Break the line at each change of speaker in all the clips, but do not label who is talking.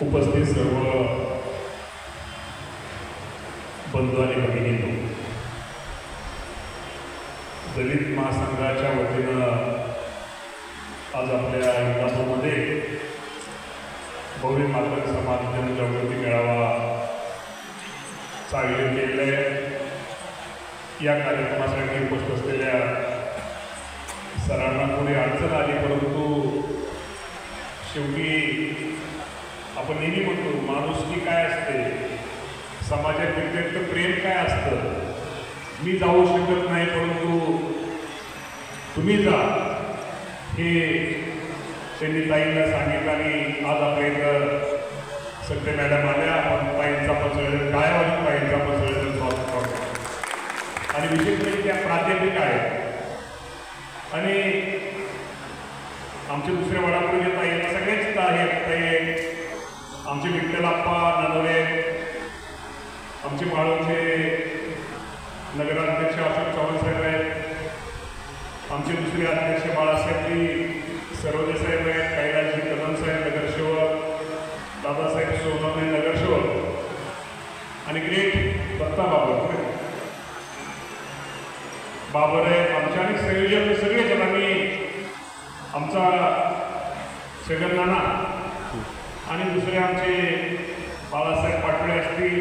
उपस्थित सर्व बंधू आणि भगिनींनो, दलित महासंघाच्या वतीनं आज आपल्या इंदापूरमध्ये बहुजन मातंग समाज जनजागृती मेळावा आयोजित केलेला आहे. या कार्यक्रमासाठी उपस्थित असलेल्या सरांना थोडी अडचण आली, परंतु शेवटी आपण नेहमी म्हणतो माणुसकी काय असते, समाजात व्यतिरिक्त प्रेम काय असतं. मी जाऊ शकत नाही परंतु तुम्ही जा, हे त्यांनी ताईंना सांगितलं आणि आज आपल्या इथं सगळे मॅडम आल्या. आपण ताईंचा पण सगळं काय वाजून ताईंचा पण सगळं स्वागत करतो आणि विशेष म्हणजे त्या प्राध्यापिका आहेत आणि आमचे दुसरे वडापुढे ताई आहेत, सगळेच आहेत. ताई आमचे विठ्ठलाप्पा ननवरे, आमचे माळूचे नगराध्यक्ष अशोक चव्हाण साहेब आहेत, आमचे दुसरे अध्यक्ष बाळासाहेबजी सरोदे साहेब आहेत, कैलासजी कदम साहेब नगरसेवक, दादासाहेब सोनवणे नगरसेवक आणि ग्रेट दत्ता बाबर आहेत आमच्या आणि संयोजक सगळे जणांनी आमचा छगन नाना आणि दुसरे आमचे बाळासाहेब पाटोळे असतील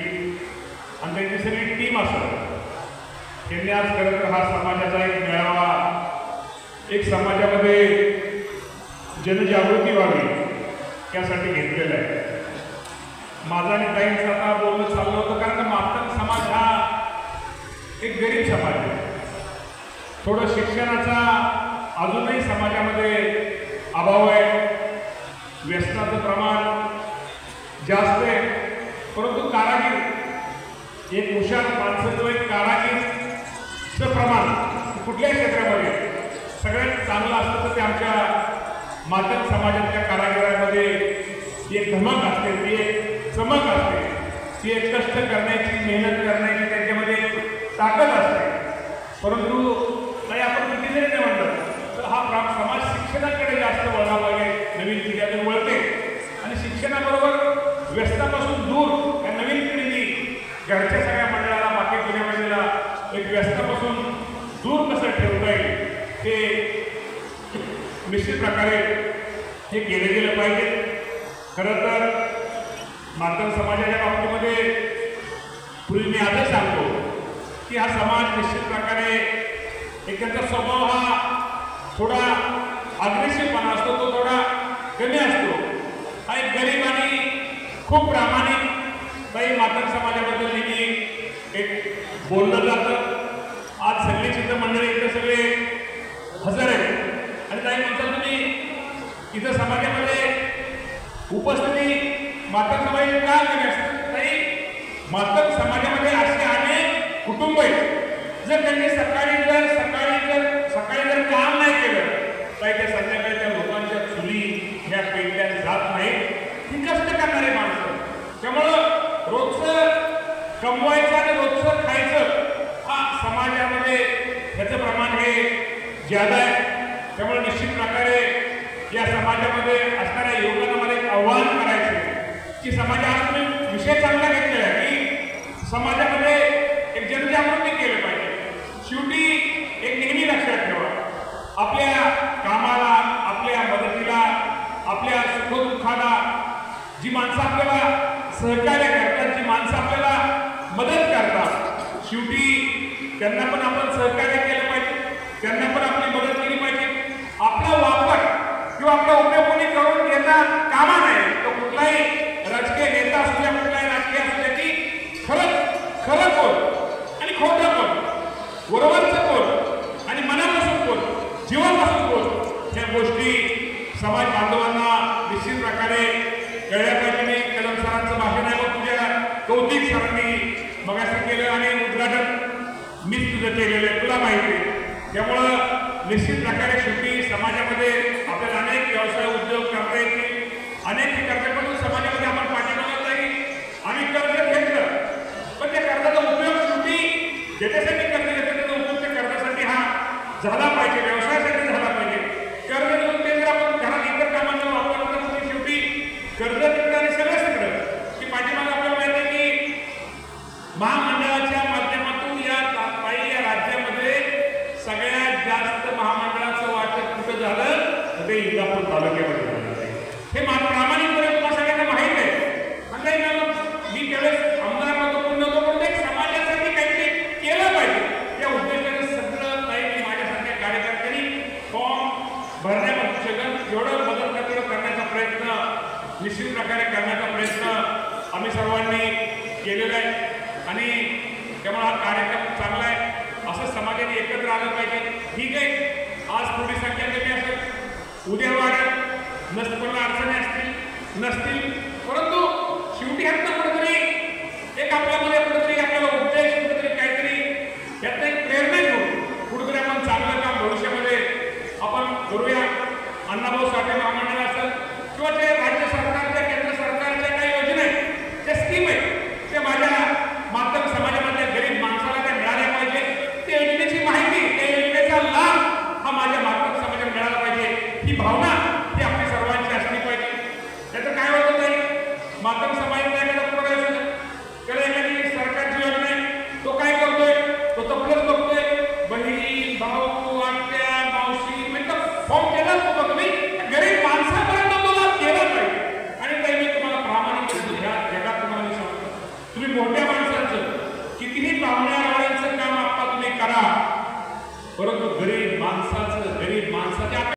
आणि त्यांची सगळी टीम असेल. त्यांनी आज खरं तर हा समाजाचा एक मेळावा, एक समाजामध्ये जनजागृती व्हावी यासाठी घेतलेला आहे. माझा आणि ताईंचं आता बोलणं चाललं होतं कारण का मातंग समाज हा एक गरीब समाज आहे. थोडं शिक्षणाचा अजूनही समाजामध्ये अभाव आहे, व्यसनाचं प्रमाण जास्त आहे. परंतु कारागीर, एक हुशार माणसं जो एक कारागीरचं प्रमाण कुठल्याही क्षेत्रामध्ये सगळ्यात चांगलं असतं तर ते आमच्या मातंग समाजातल्या कारागिरांमध्ये एक धमक असते, ती एक चमक असते, ती एक कष्ट करण्याची, मेहनत करण्याची त्यांच्यामध्ये ताकद असते. परंतु नाही आपण किती जरी नाही म्हणलं तर हा समाज शिक्षणाकडे जास्त वळला पाहिजे, नवीन पिढी अजून वळते आणि शिक्षणाबरोबर व्यसनापासून दूर या नवीन पिढीने घरच्या सगळ्या मंडळाला, बाकी जुन्या मंडळाला एक व्यसनापासून दूर कसं ठेवता येईल हे निश्चित प्रकारे हे केलं गेलं पाहिजे. खरं तर मातंग समाजाच्या बाबतीमध्ये पूर्वी मी आजच सांगतो की हा समाज निश्चित प्रकारे एक त्यांचा स्वभाव हा थोडा अग्रेसिव्हपणा असतो, तो थोडा कमी असतो. हा एक गरीब आणि खूप प्रामाणिक काही मातंग समाजाबद्दल नेहमी एक बोललं जातं. आज सगळी चित्रमंडळी इथं सगळे हजर आहेत आणि काही म्हणतात तुम्ही इथं समाजामध्ये उपस्थिती मातंग समाज का कमी असतात. काही मातंग समाजामध्ये असे अनेक कुटुंब आहेत जर त्यांनी सकाळी जर काम नाही केलं काही त्या संध्याकाळी त्या लोकांच्या चुली ह्या पेटल्या जात नाहीत. ही कष्ट करणारे माणसं, त्यामुळं रोजचं कमवायचं आणि रोजचं खायचं हा समाजामध्ये ह्याचं प्रमाण हे ज्यादा आहे. त्यामुळे निश्चित प्रकारे या समाजामध्ये असणाऱ्या योगदानाला मला एक आव्हान करायचं की समाजात तुम्ही विषय चांगला घेतलेला आहे की समाजामध्ये एक जनजागृती केलं पाहिजे. शेवटी एक नेहमी लक्षात ठेवा, आपल्या कामाला, आपल्या मदतीला, आपल्या सुखदुःखाला जी माणसं आपल्याला सहकार्य करतात, जी माणसं आपल्याला मदत करतात, शेवटी त्यांना पण आपण सहकार्य केलं पाहिजे, त्यांना पण आपली मदत केली पाहिजे. आपला वापर किंवा आपला उपयोग कोणी करून घेता कामा नाही. तो कुठलाही राजकीय नेता असू द्या, कुठलाही राजकीय असू द्या की खरं कोण आणि खोटं कोण, बरोबरचं कोण आणि मनापासून कोण, जीवापासून कोण, ह्या गोष्टी समाज बांधवांना निश्चित प्रकारे कळल्या पाहिजे. मी कदम सरांचं भाषण आहे व तुझ्या कौतिक सरांनी मगाशी केलं आणि उद्घाटन मीच तुझं केलेलं आहे, तुला माहिती आहे. त्यामुळं निश्चित प्रकारे शेवटी समाजामध्ये आपल्याला अनेक व्यवसाय उद्योग करता येतील, अनेक हे करता, पण समाजामध्ये आपण पाठीमागत नाही. आम्ही कर्ज घेतलं पण त्या कर्जाचा उपयोग शेवटी झाला पाहिजे, व्यवसायासाठी झाला पाहिजे. कर्ज घेऊन ते जर आपण घरात इतर कामांना वापरलं तर पुढे शेवटी कर्ज तिकडं आणि सगळं तिकडं. की पाठीमागे आपल्याला माहिती आहे की महामंडळाच्या माध्यमातून या ताई या राज्यामध्ये सगळ्यात जास्त महामंडळाचं वाटप कुठं झालं तर ते इंदापूर तालुक्यामध्ये झालं. हे प्रामाणिकपणे तुम्हाला सगळ्यांना माहित आहे. मी त्यावेळेस आमदार नव्हतो, पूर्ण नव्हतो, पण एक समाजासाठी काहीतरी केलं पाहिजे या उद्देशाने सगळं काही माझ्यासारख्या कार्यकर्त्यांनी फॉर्म भरण्यापासून जेवढं मदत तेवढं करण्याचा प्रयत्न निश्चित प्रकारे करण्याचा प्रयत्न आम्ही सर्वांनी केलेला आहे. आणि त्यामुळे हा कार्यक्रम चांगला आहे. असं समाजाने एकत्र आलं पाहिजे. ठीक आहे, आज थोडी संख्या कमी असेल, उद्या वाढेल, कोणाला अडचणी असतील नसतील, परंतु शेवटी ह्यातनं कुठेतरी एक आपल्यामध्ये कुठेतरी आपल्याला उद्देश कुठेतरी काहीतरी यातनं एक प्रेरणा घेऊन कुठेतरी आपण चांगलं काम भविष्यामध्ये आपण करूया. अण्णाभाऊ साठे महामंडळ असेल किंवा जे राज्य सरकारच्या केंद्र सरकारच्या काही योजना आहेत, ज्या स्कीम आहेत, त्या माझ्या मातंग समाजामधल्या गरीब माणसाला त्या मिळाल्या पाहिजे. त्या योजनेची माहिती, त्या योजनेचा लाभ हा माझ्या मातंग समाजाला मिळाला पाहिजे. ही भावना ही आपली सर्वांची असली पाहिजे. त्याचं काय होतं नाही मातंग समाज